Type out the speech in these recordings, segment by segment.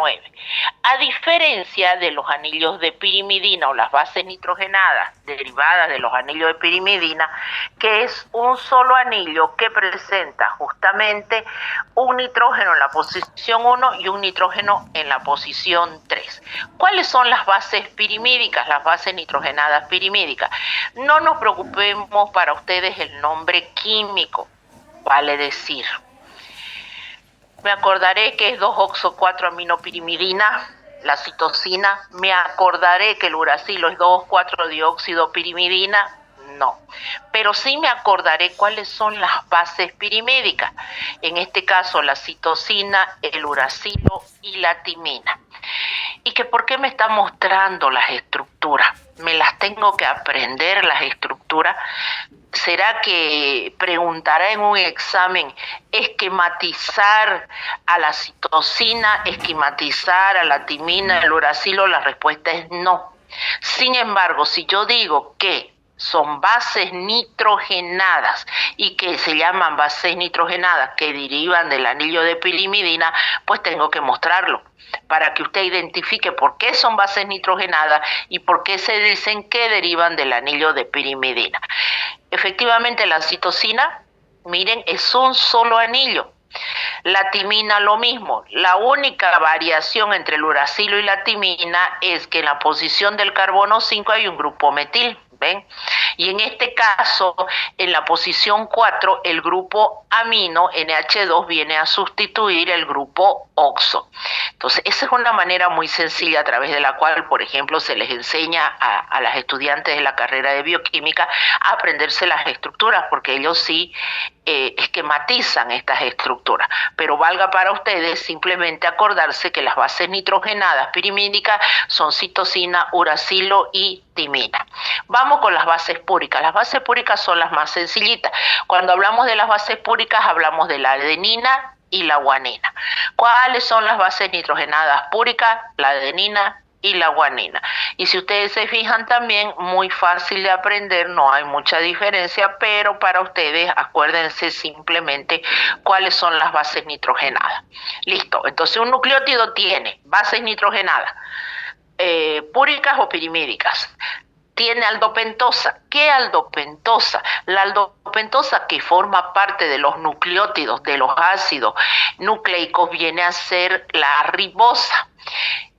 9. A diferencia de los anillos de pirimidina o las bases nitrogenadas derivadas de los anillos de pirimidina, que es un solo anillo que presenta justamente un nitrógeno en la posición 1 y un nitrógeno en la posición 3. ¿Cuáles son las bases pirimídicas, las bases nitrogenadas pirimídicas? No nos preocupemos para ustedes el nombre químico, vale decir. Me acordaré que es 2-oxo-4-aminopirimidina, la citosina. Me acordaré que el uracilo es 2,4-dióxido-pirimidina. No, pero sí me acordaré cuáles son las bases pirimídicas. En este caso, la citosina, el uracilo y la timina. ¿Y que por qué me está mostrando las estructuras? ¿Me las tengo que aprender las estructuras? ¿Será que preguntará en un examen esquematizar a la citosina, esquematizar a la timina, el uracilo? La respuesta es no. Sin embargo, si yo digo que son bases nitrogenadas y que se llaman bases nitrogenadas que derivan del anillo de pirimidina, pues tengo que mostrarlo para que usted identifique por qué son bases nitrogenadas y por qué se dicen que derivan del anillo de pirimidina. Efectivamente, la citosina, miren, es un solo anillo. La timina lo mismo. La única variación entre el uracilo y la timina es que en la posición del carbono 5 hay un grupo metil, ¿ven? Y en este caso, en la posición 4, el grupo amino, NH2, viene a sustituir el grupo oxo. Entonces, esa es una manera muy sencilla a través de la cual, por ejemplo, se les enseña a las estudiantes de la carrera de bioquímica a aprenderse las estructuras, porque ellos sí esquematizan estas estructuras. Pero valga para ustedes simplemente acordarse que las bases nitrogenadas pirimídicas son citosina, uracilo y timina. Vamos con las bases púricas. Las bases púricas son las más sencillitas. Cuando hablamos de las bases púricas hablamos de la adenina y la guanina. ¿Cuáles son las bases nitrogenadas púricas? La adenina y la guanina. Y si ustedes se fijan también, muy fácil de aprender, no hay mucha diferencia, pero para ustedes acuérdense simplemente cuáles son las bases nitrogenadas. Listo, entonces un nucleótido tiene bases nitrogenadas, púricas o pirimídicas. Tiene aldopentosa. ¿Qué aldopentosa? La aldopentosa, que forma parte de los nucleótidos de los ácidos nucleicos, viene a ser la ribosa.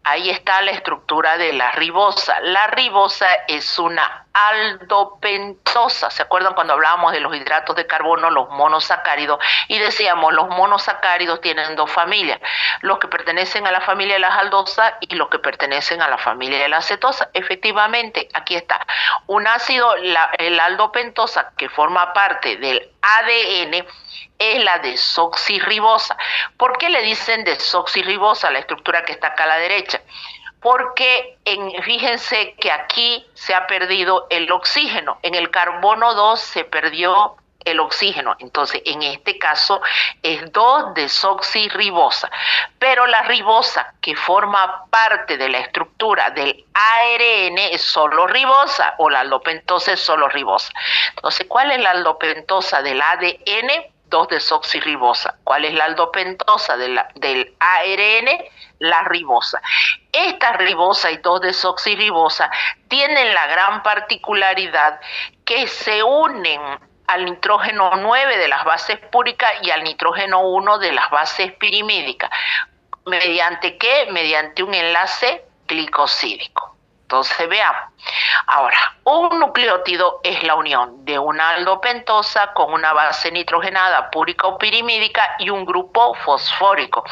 Ahí está la estructura de la ribosa. La ribosa es una aldopentosa. ¿Se acuerdan cuando hablábamos de los hidratos de carbono, los monosacáridos? Y decíamos, los monosacáridos tienen dos familias, los que pertenecen a la familia de las aldosas y los que pertenecen a la familia de la acetosa. Efectivamente, aquí está. Un ácido, la aldopentosa, que forma parte del ADN, es la desoxirribosa. ¿Por qué le dicen desoxirribosa, la estructura que está acá a la derecha? Porque fíjense que aquí se ha perdido el oxígeno. En el carbono 2 se perdió el oxígeno. Entonces, en este caso es 2-desoxirribosa. Pero la ribosa, que forma parte de la estructura del ARN, es solo ribosa, o la aldopentosa es solo ribosa. Entonces, ¿cuál es la aldopentosa del ADN? 2-desoxirribosa. ¿Cuál es la aldopentosa del ARN? La ribosa. Esta ribosa y 2-desoxirribosa tienen la gran particularidad que se unen al nitrógeno 9 de las bases púricas y al nitrógeno 1 de las bases pirimídicas. ¿Mediante qué? Mediante un enlace glicosídico. Entonces veamos. Ahora, un nucleótido es la unión de una aldopentosa con una base nitrogenada púrica o pirimídica y un grupo fosfórico.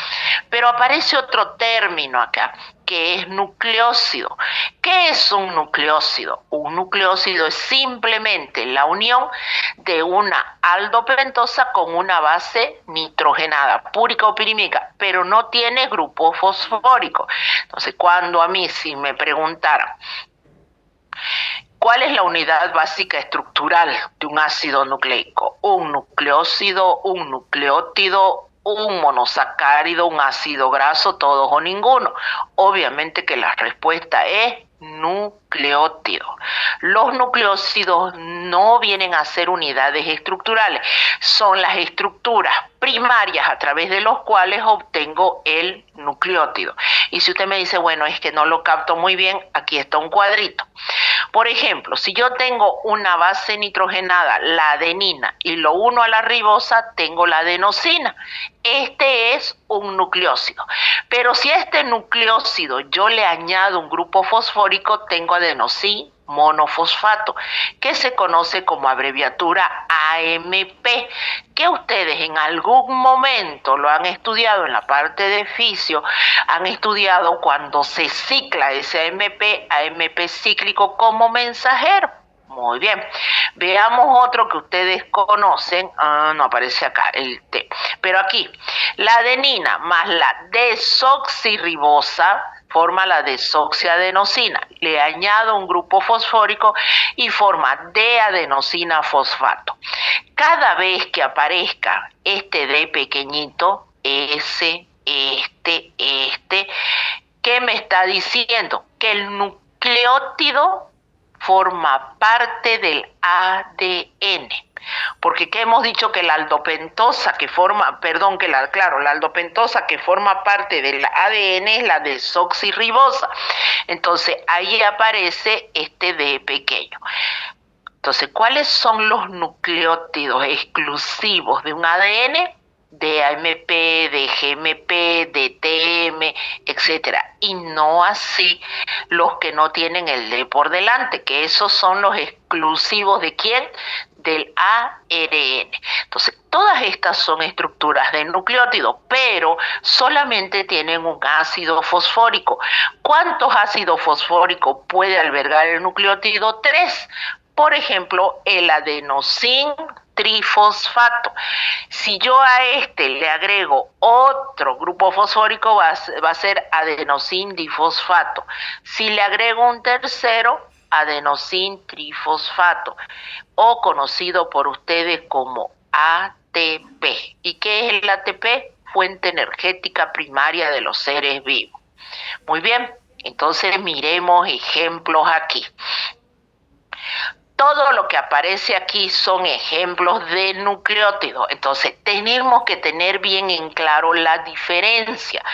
Pero aparece otro término acá, que es nucleócido. ¿Qué es un nucleócido? Un nucleócido es simplemente la unión de una aldopentosa con una base nitrogenada, púrica o pirimídica, pero no tiene grupo fosfórico. Entonces, cuando a mí si me preguntaran, ¿cuál es la unidad básica estructural de un ácido nucleico? Un nucleócido, un nucleótido, un monosacárido, un ácido graso, todos o ninguno. Obviamente que la respuesta es nucleótidos. Los nucleócidos no vienen a ser unidades estructurales, son las estructuras primarias a través de los cuales obtengo el nucleótido. Y si usted me dice, bueno, es que no lo capto muy bien, aquí está un cuadrito. Por ejemplo, si yo tengo una base nitrogenada, la adenina, y lo uno a la ribosa, tengo la adenosina. Este es un nucleócido. Pero si a este nucleócido yo le añado un grupo fosfórico, tengo adenosín monofosfato, que se conoce como abreviatura AMP, que ustedes en algún momento lo han estudiado en la parte de fisio, han estudiado cuando se cicla ese AMP cíclico como mensajero. Muy bien, veamos otro que ustedes conocen, no aparece acá el T, pero aquí, la adenina más la desoxirribosa forma la desoxiadenosina, le añado un grupo fosfórico y forma D-adenosina fosfato. Cada vez que aparezca este D pequeñito, ¿qué me está diciendo? Que el nucleótido forma parte del ADN. Porque ¿qué hemos dicho? Que la aldopentosa que forma, la aldopentosa que forma parte del ADN es la desoxirribosa. Entonces ahí aparece este D pequeño. Entonces, ¿cuáles son los nucleótidos exclusivos de un ADN? De AMP, de GMP, de TM, etcétera, y no así los que no tienen el D por delante, que esos son los exclusivos de ¿quién? Del ARN. Entonces, todas estas son estructuras de nucleótido, pero solamente tienen un ácido fosfórico. ¿Cuántos ácidos fosfóricos puede albergar el nucleótido? 3. Por ejemplo, el adenosín trifosfato. Si yo a este le agrego otro grupo fosfórico, va a ser adenosín difosfato. Si le agrego un tercero, adenosín trifosfato, o conocido por ustedes como ATP. ¿Y qué es el ATP? Fuente energética primaria de los seres vivos. Muy bien, entonces miremos ejemplos aquí. Todo lo que aparece aquí son ejemplos de nucleótidos. Entonces, tenemos que tener bien en claro la diferencia.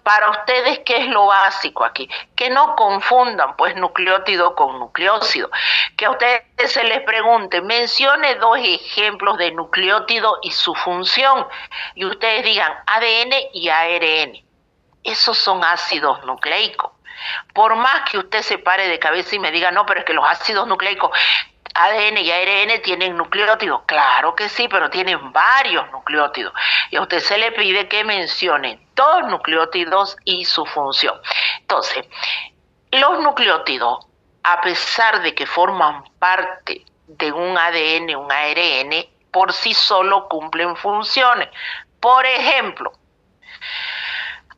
Para ustedes, ¿qué es lo básico aquí? Que no confundan, pues, nucleótido con nucleócido. Que a ustedes se les pregunte, mencione 2 ejemplos de nucleótido y su función. Y ustedes digan ADN y ARN. Esos son ácidos nucleicos. Por más que usted se pare de cabeza y me diga, no, pero es que los ácidos nucleicos ADN y ARN tienen nucleótidos. Claro que sí, pero tienen varios nucleótidos. Y a usted se le pide que mencione 2 nucleótidos y su función. Entonces, los nucleótidos, a pesar de que forman parte de un ADN, un ARN, por sí solo cumplen funciones. Por ejemplo,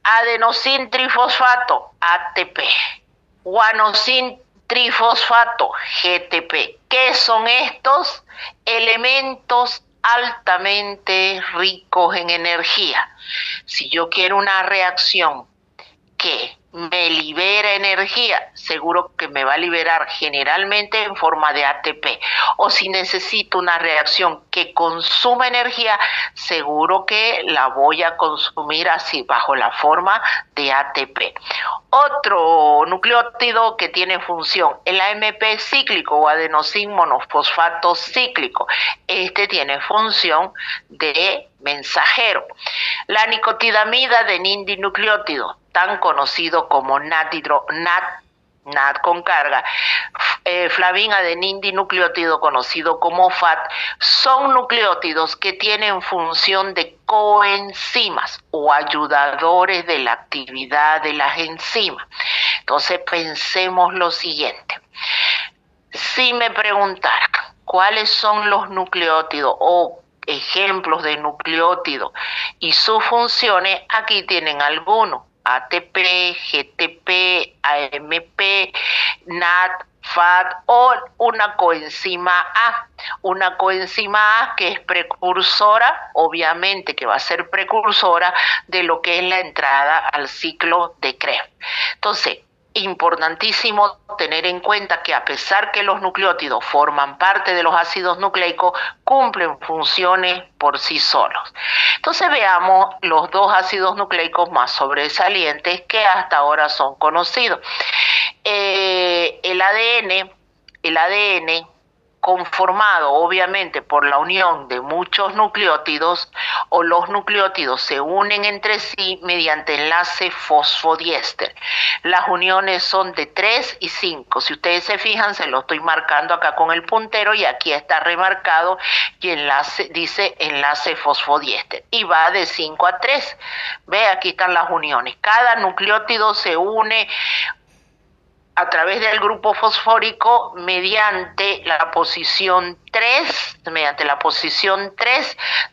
adenosín trifosfato, ATP, guanosín trifosfato, GTP. ¿Qué son estos? Elementos altamente ricos en energía. Si yo quiero una reacción que me libera energía, seguro que me va a liberar generalmente en forma de ATP. O si necesito una reacción que consuma energía, seguro que la voy a consumir así, bajo la forma de ATP. Otro nucleótido que tiene función, el AMP cíclico o adenosín monofosfato cíclico. Este tiene función de mensajero. La nicotidamida de nindinucleótido, tan conocido como NAT con carga, flavin adenindinucleótido conocido como FAT, son nucleótidos que tienen función de coenzimas o ayudadores de la actividad de las enzimas. Entonces pensemos lo siguiente. Si me preguntaran cuáles son los nucleótidos o ejemplos de nucleótidos y sus funciones, aquí tienen algunos: ATP, GTP, AMP, NAT, FAT o una coenzima A. Una coenzima A que es precursora, obviamente que va a ser precursora de lo que es la entrada al ciclo de Krebs. Entonces, importantísimo tener en cuenta que a pesar que los nucleótidos forman parte de los ácidos nucleicos, cumplen funciones por sí solos. Entonces veamos los dos ácidos nucleicos más sobresalientes que hasta ahora son conocidos. El ADN conformado obviamente por la unión de muchos nucleótidos, o los nucleótidos se unen entre sí mediante enlace fosfodiéster. Las uniones son de 3 y 5. Si ustedes se fijan, se lo estoy marcando acá con el puntero y aquí está remarcado que dice enlace fosfodiéster y va de 5 a 3. Ve, aquí están las uniones. Cada nucleótido se une a través del grupo fosfórico mediante la posición 3,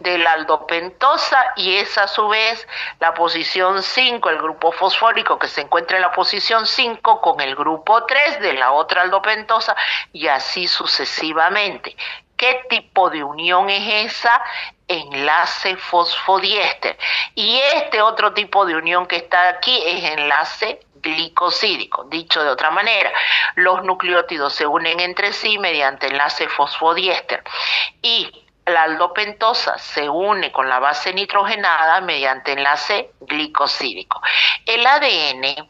de la aldopentosa, y es a su vez la posición 5, el grupo fosfórico que se encuentra en la posición 5 con el grupo 3 de la otra aldopentosa, y así sucesivamente. ¿Qué tipo de unión es esa? Enlace fosfodiéster. Y este otro tipo de unión que está aquí es enlace glicosídico. Dicho de otra manera, los nucleótidos se unen entre sí mediante enlace fosfodiéster y la aldopentosa se une con la base nitrogenada mediante enlace glicosídico. El ADN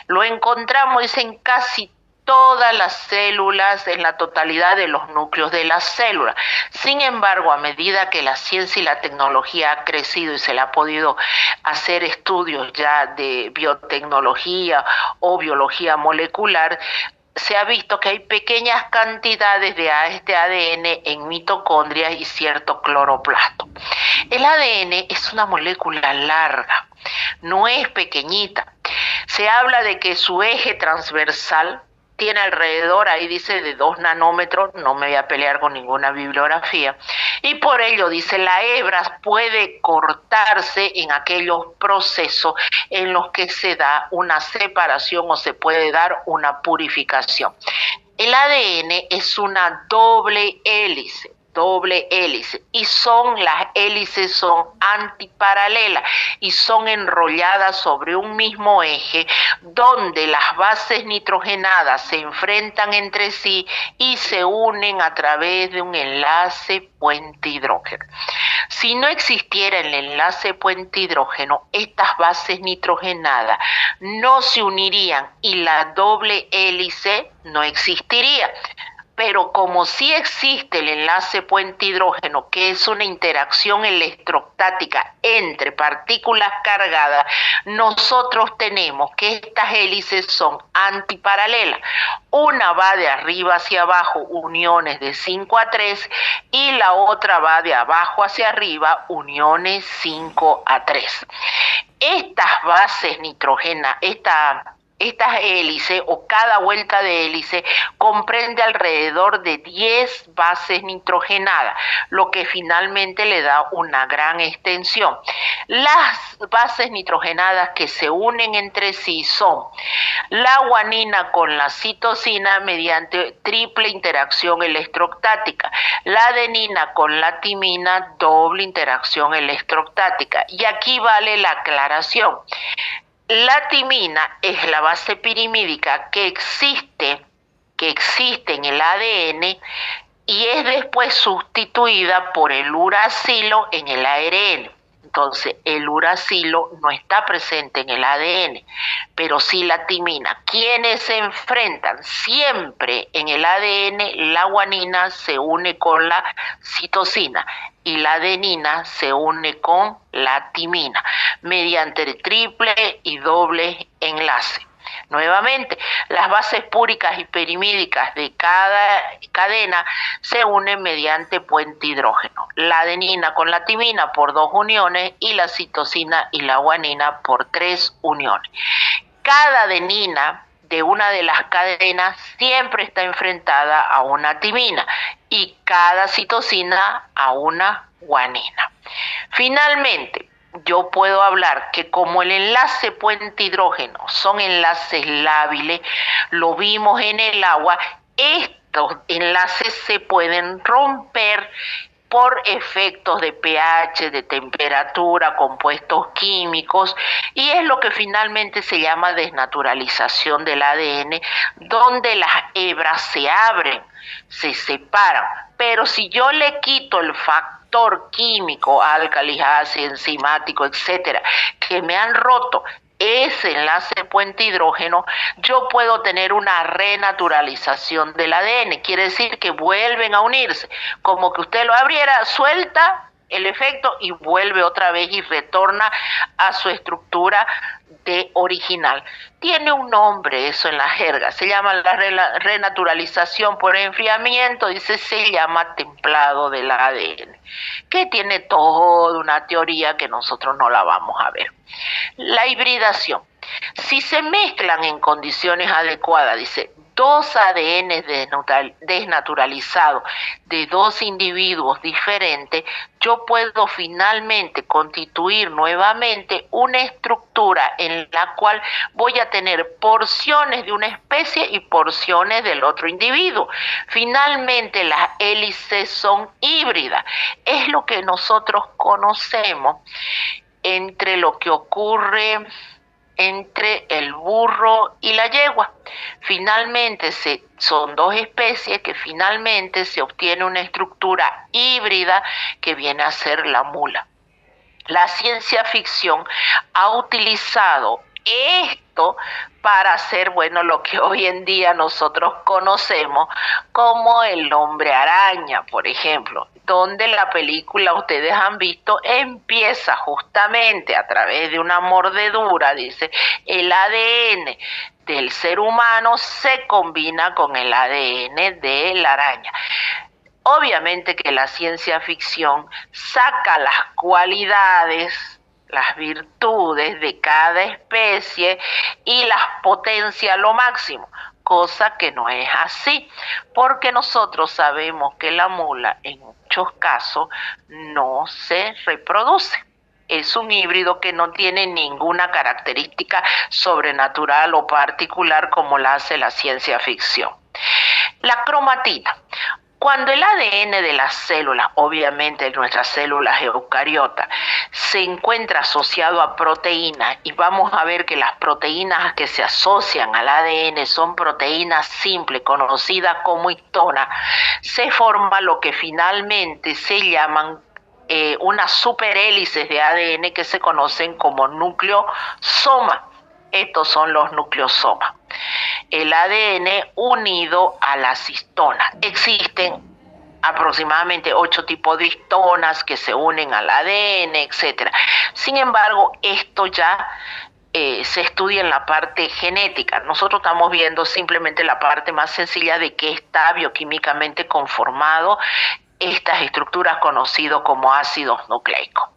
lo encontramos en casi todas las células, en la totalidad de los núcleos de las células. Sin embargo, a medida que la ciencia y la tecnología ha crecido y se le ha podido hacer estudios ya de biotecnología o biología molecular, se ha visto que hay pequeñas cantidades de este ADN en mitocondrias y cierto cloroplasto. El ADN es una molécula larga, no es pequeñita. Se habla de que su eje transversal tiene alrededor, ahí dice, de 2 nanómetros, no me voy a pelear con ninguna bibliografía, y por ello dice, la hebra puede cortarse en aquellos procesos en los que se da una separación o se puede dar una purificación. El ADN es una doble hélice, y las hélices son antiparalelas y son enrolladas sobre un mismo eje donde las bases nitrogenadas se enfrentan entre sí y se unen a través de un enlace puente hidrógeno. Si no existiera el enlace puente hidrógeno, estas bases nitrogenadas no se unirían y la doble hélice no existiría. Pero como sí existe el enlace puente hidrógeno, que es una interacción electrostática entre partículas cargadas, nosotros tenemos que estas hélices son antiparalelas. Una va de arriba hacia abajo, uniones de 5 a 3, y la otra va de abajo hacia arriba, uniones 5 a 3. Estas bases nitrogenadas, estas hélices o cada vuelta de hélice comprende alrededor de 10 bases nitrogenadas, lo que finalmente le da una gran extensión. Las bases nitrogenadas que se unen entre sí son la guanina con la citosina mediante triple interacción electrostática, la adenina con la timina, doble interacción electrostática. Y aquí vale la aclaración. La timina es la base pirimídica que existe en el ADN y es después sustituida por el uracilo en el ARN. Entonces, el uracilo no está presente en el ADN, pero sí la timina. ¿Quiénes se enfrentan? Siempre en el ADN la guanina se une con la citosina y la adenina se une con la timina mediante el triple y doble enlace. Nuevamente, las bases púricas y perimídicas de cada cadena se unen mediante puente hidrógeno. La adenina con la timina por 2 uniones y la citosina y la guanina por 3 uniones. Cada adenina de una de las cadenas siempre está enfrentada a una timina y cada citosina a una guanina. Finalmente, yo puedo hablar que como el enlace puente hidrógeno son enlaces lábiles, lo vimos en el agua, estos enlaces se pueden romper por efectos de pH, de temperatura, compuestos químicos, y es lo que finalmente se llama desnaturalización del ADN, donde las hebras se abren, se separan. Pero si yo le quito el factor químico, álcalis, ácido, enzimático, etcétera, que me han roto ese enlace puente hidrógeno, yo puedo tener una renaturalización del ADN. Quiere decir que vuelven a unirse, como que usted lo abriera, suelta el efecto y vuelve otra vez y retorna a su estructura de original. Tiene un nombre eso en la jerga, se llama la renaturalización por enfriamiento, dice, se llama templado del ADN, que tiene toda una teoría que nosotros no la vamos a ver. La hibridación. Si se mezclan en condiciones adecuadas, dice, dos ADN desnaturalizados de dos individuos diferentes, yo puedo finalmente constituir nuevamente una estructura en la cual voy a tener porciones de una especie y porciones del otro individuo. Finalmente las hélices son híbridas. Es lo que nosotros conocemos entre lo que ocurre entre el burro y la yegua. Finalmente son dos especies que finalmente se obtiene una estructura híbrida que viene a ser la mula. La ciencia ficción ha utilizado esto para hacer, bueno, lo que hoy en día nosotros conocemos como el hombre araña, por ejemplo, donde la película, ustedes han visto, empieza justamente a través de una mordedura, dice, el ADN del ser humano se combina con el ADN de la araña. Obviamente que la ciencia ficción saca las cualidades, las virtudes de cada especie y las potencia a lo máximo, cosa que no es así, porque nosotros sabemos que la mula en muchos casos no se reproduce. Es un híbrido que no tiene ninguna característica sobrenatural o particular como la hace la ciencia ficción. La cromatina. Cuando el ADN de las células, obviamente de nuestras células eucariotas, se encuentra asociado a proteínas, y vamos a ver que las proteínas que se asocian al ADN son proteínas simples, conocidas como histona, se forma lo que finalmente se llaman unas superhélices de ADN que se conocen como nucleosomas. Estos son los nucleosomas. El ADN unido a las histonas. Existen aproximadamente 8 tipos de histonas que se unen al ADN, etc. Sin embargo, esto ya se estudia en la parte genética. Nosotros estamos viendo simplemente la parte más sencilla de qué está bioquímicamente conformado estas estructuras conocidas como ácidos nucleicos.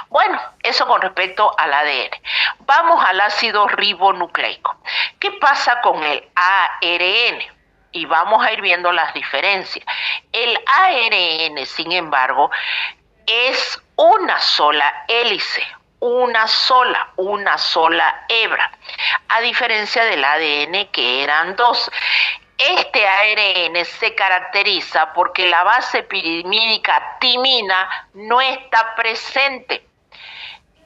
Bueno, eso con respecto al ADN. Vamos al ácido ribonucleico. ¿Qué pasa con el ARN? Y vamos a ir viendo las diferencias. El ARN, sin embargo, es una sola hélice, una sola hebra, a diferencia del ADN que eran dos. Este ARN se caracteriza porque la base pirimídica timina no está presente.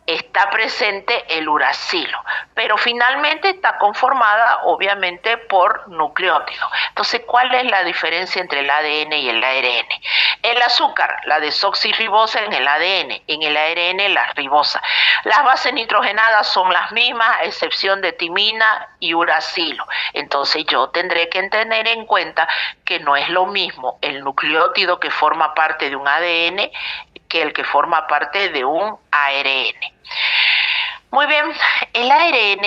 Está presente el uracilo, pero finalmente está conformada obviamente por nucleótidos. Entonces, ¿cuál es la diferencia entre el ADN y el ARN? El azúcar, la desoxirribosa en el ADN, en el ARN la ribosa. Las bases nitrogenadas son las mismas, a excepción de timina y uracilo. Entonces, yo tendré que tener en cuenta que no es lo mismo el nucleótido que forma parte de un ADN que el que forma parte de un ARN. Muy bien, el ARN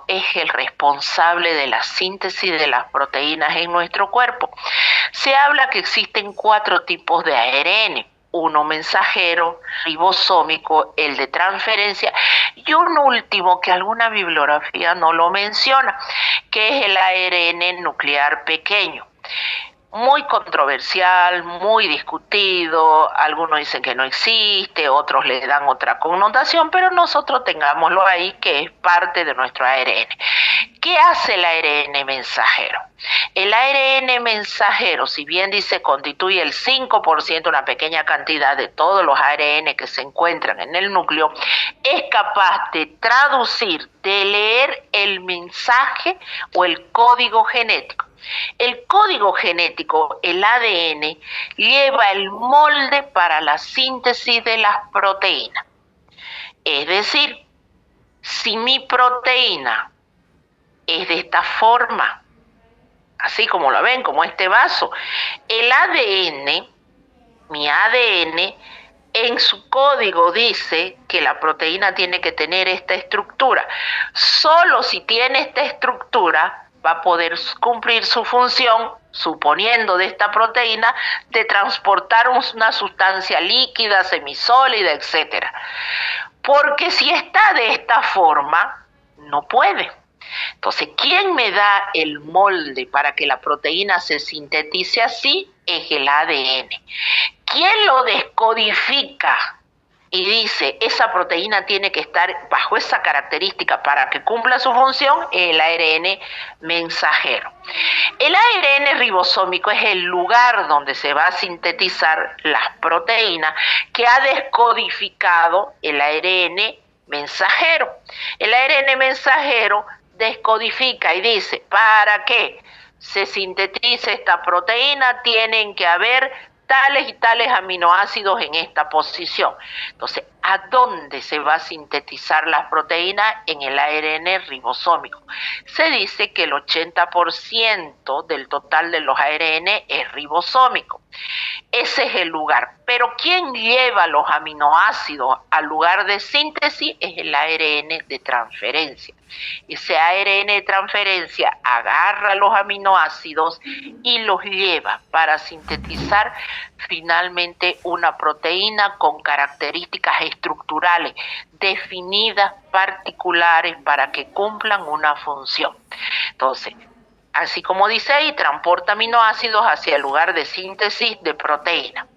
es el responsable de la síntesis de las proteínas en nuestro cuerpo. Se habla que existen 4 tipos de ARN. Uno mensajero, ribosómico, el de transferencia, y un último que alguna bibliografía no lo menciona, que es el ARN nuclear pequeño. muy controversial, muy discutido, algunos dicen que no existe, otros le dan otra connotación, pero nosotros tengámoslo ahí que es parte de nuestro ARN. ¿Qué hace el ARN mensajero? El ARN mensajero, si bien dice constituye el 5%, una pequeña cantidad de todos los ARN que se encuentran en el núcleo, es capaz de traducir, de leer el mensaje o el código genético. El código genético, el ADN, lleva el molde para la síntesis de las proteínas. Es decir, si mi proteína es de esta forma, así como lo ven, como este vaso, el ADN, mi ADN, en su código dice que la proteína tiene que tener esta estructura. Solo si tiene esta estructura va a poder cumplir su función, suponiendo de esta proteína, de transportar una sustancia líquida, semisólida, etc. Porque si está de esta forma, no puede. Entonces, ¿quién me da el molde para que la proteína se sintetice así? Es el ADN. ¿Quién lo descodifica y dice esa proteína tiene que estar bajo esa característica para que cumpla su función? El ARN mensajero. El ARN ribosómico es el lugar donde se va a sintetizar las proteínas que ha descodificado el ARN mensajero. El ARN mensajero descodifica y dice, para que se sintetice esta proteína tienen que haber tales y tales aminoácidos en esta posición. Entonces, ¿a dónde se va a sintetizar la proteína? En el ARN ribosómico. Se dice que el 80% del total de los ARN es ribosómico. Ese es el lugar. Pero ¿quién lleva los aminoácidos al lugar de síntesis? Es el ARN de transferencia. Ese ARN de transferencia agarra los aminoácidos y los lleva para sintetizar finalmente una proteína con características estructurales definidas, particulares, para que cumplan una función. Entonces, así como dice ahí, transporta aminoácidos hacia el lugar de síntesis de proteína.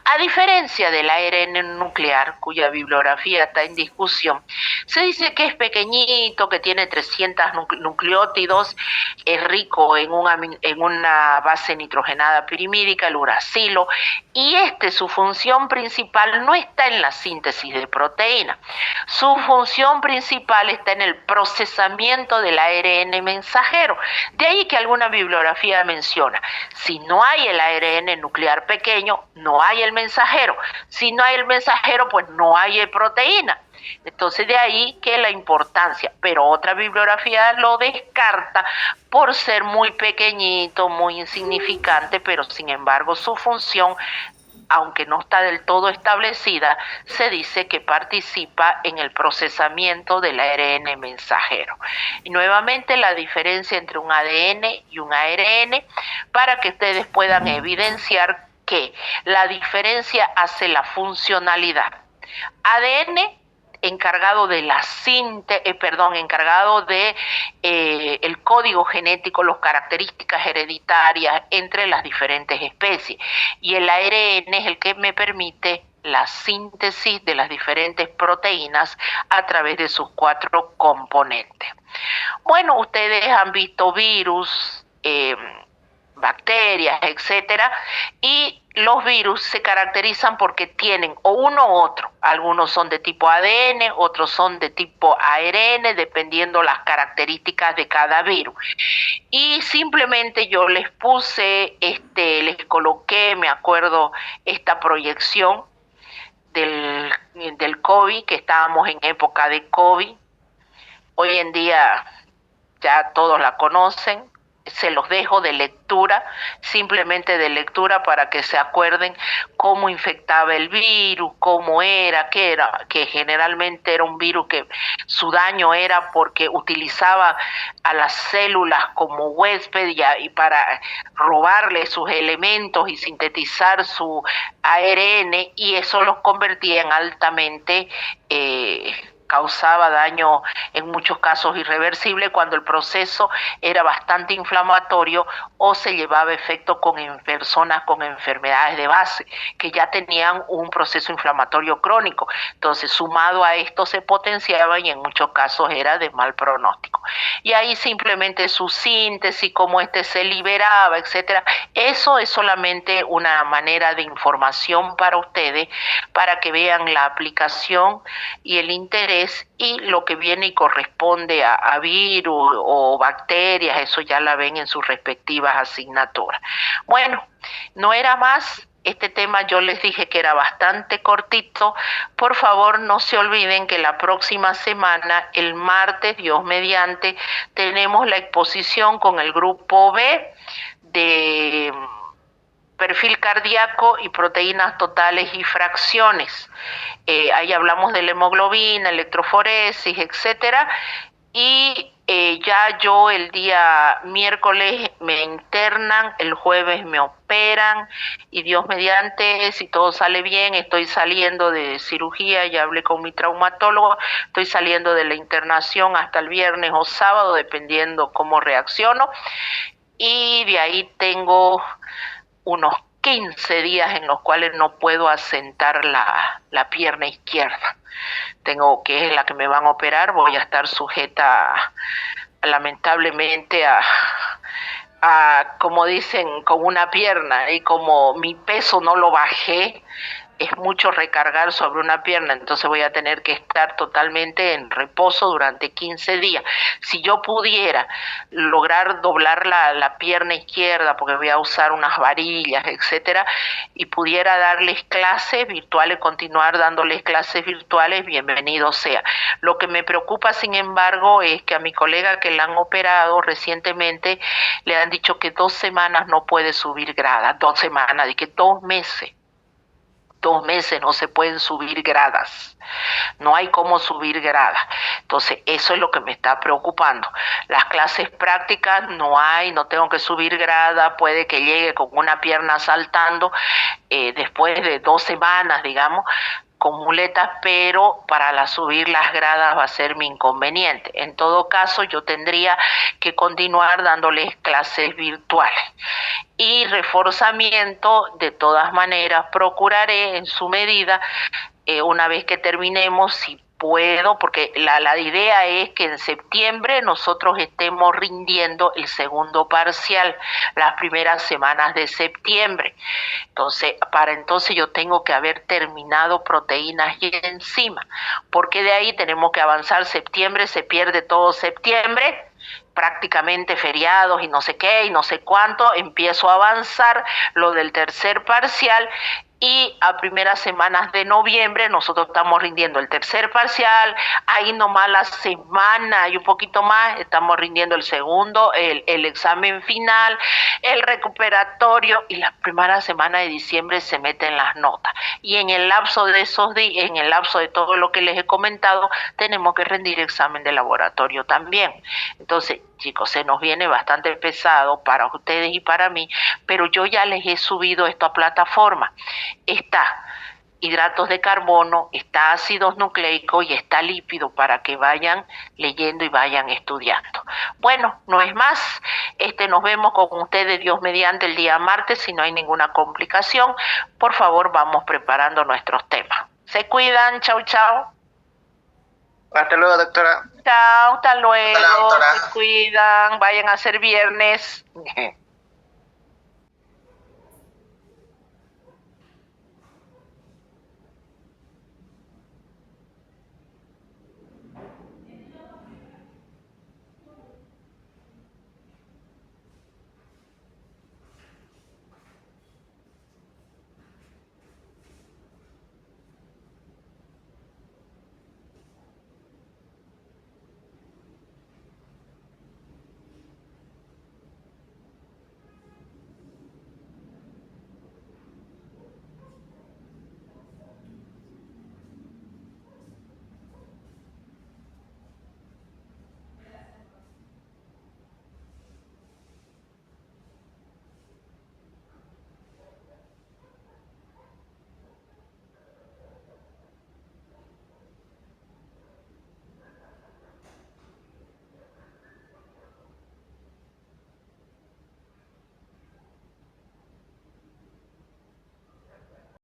A diferencia del ARN nuclear, cuya bibliografía está en discusión, se dice que es pequeñito, que tiene 300 nucleótidos, es rico en una base nitrogenada pirimídica, el uracilo, y su función principal no está en la síntesis de proteína. Su función principal está en el procesamiento del ARN mensajero. De ahí que alguna bibliografía menciona, si no hay el ARN nuclear pequeño, no hay el mensajero. Si no hay el mensajero, pues no hay proteína. Entonces de ahí que la importancia, pero otra bibliografía lo descarta por ser muy pequeñito, muy insignificante, pero sin embargo su función, aunque no está del todo establecida, se dice que participa en el procesamiento del ARN mensajero. Y nuevamente la diferencia entre un ADN y un ARN, para que ustedes puedan evidenciar que la diferencia hace la funcionalidad. ADN encargado de la encargado de el código genético, las características hereditarias entre las diferentes especies. Y el ARN es el que me permite la síntesis de las diferentes proteínas a través de sus 4 componentes. Bueno, ustedes han visto virus, bacterias, etcétera, y los virus se caracterizan porque tienen o uno u otro. Algunos son de tipo ADN, otros son de tipo ARN, dependiendo las características de cada virus. Y simplemente yo les puse, les coloqué, me acuerdo, esta proyección del COVID, que estábamos en época de COVID. Hoy en día ya todos la conocen. Se los dejo de lectura, simplemente de lectura para que se acuerden cómo infectaba el virus, cómo era, que generalmente era un virus que su daño era porque utilizaba a las células como huésped y para robarle sus elementos y sintetizar su ARN, y eso los convertía en altamente causaba daño en muchos casos irreversible cuando el proceso era bastante inflamatorio o se llevaba efecto en personas con enfermedades de base que ya tenían un proceso inflamatorio crónico. Entonces, sumado a esto se potenciaba y en muchos casos era de mal pronóstico. Y ahí simplemente su síntesis, cómo se liberaba, etcétera. Eso es solamente una manera de información para ustedes, para que vean la aplicación y el interés y lo que viene y corresponde a virus o bacterias, eso ya la ven en sus respectivas asignaturas. Bueno, no era más. Este tema yo les dije que era bastante cortito. Por favor, no se olviden que la próxima semana, el martes, Dios mediante, tenemos la exposición con el grupo B de perfil cardíaco y proteínas totales y fracciones. Ahí hablamos de la hemoglobina, electroforesis, etcétera. Y ya yo el día miércoles me internan, el jueves me operan y Dios mediante, si todo sale bien, estoy saliendo de cirugía, ya hablé con mi traumatólogo, estoy saliendo de la internación hasta el viernes o sábado, dependiendo cómo reacciono. Y de ahí tengo unos 15 días en los cuales no puedo asentar la pierna izquierda. Tengo, que es la que me van a operar, voy a estar sujeta lamentablemente como dicen, con una pierna, y como mi peso no lo bajé, es mucho recargar sobre una pierna, entonces voy a tener que estar totalmente en reposo durante 15 días. Si yo pudiera lograr doblar la pierna izquierda, porque voy a usar unas varillas, etcétera, y pudiera darles clases virtuales, continuar dándoles clases virtuales, bienvenido sea. Lo que me preocupa, sin embargo, es que a mi colega que la han operado recientemente le han dicho que 2 semanas no puede subir gradas, 2 semanas, y que 2 meses. 2 meses no se pueden subir gradas, no hay cómo subir gradas. Entonces eso es lo que me está preocupando. Las clases prácticas no hay, no tengo que subir grada, puede que llegue con una pierna saltando después de 2 semanas, digamos, con muletas, pero para subir las gradas va a ser mi inconveniente. En todo caso, yo tendría que continuar dándoles clases virtuales. Y reforzamiento, de todas maneras, procuraré en su medida, una vez que terminemos, si puedo, porque la idea es que en septiembre nosotros estemos rindiendo el segundo parcial, las primeras semanas de septiembre. Entonces, para entonces yo tengo que haber terminado proteínas y enzimas, porque de ahí tenemos que avanzar. Septiembre, se pierde todo septiembre, prácticamente feriados y no sé qué y no sé cuánto, empiezo a avanzar lo del tercer parcial y a primeras semanas de noviembre nosotros estamos rindiendo el tercer parcial, ahí nomás la semana y un poquito más estamos rindiendo el segundo, el examen final, el recuperatorio, y la primera semana de diciembre se meten las notas. Y en el lapso de esos días, en el lapso de todo lo que les he comentado, tenemos que rendir examen de laboratorio también. Entonces, chicos, se nos viene bastante pesado para ustedes y para mí, pero yo ya les he subido esto a plataforma. Está hidratos de carbono, está ácidos nucleicos y está lípido, para que vayan leyendo y vayan estudiando. Bueno, no es más, nos vemos con ustedes, Dios mediante, el día martes, si no hay ninguna complicación. Por favor, vamos preparando nuestros temas. Se cuidan, chau, chau. Hasta luego, doctora. Chao, hasta luego. Hasta la doctora. Se cuidan, vayan a hacer viernes.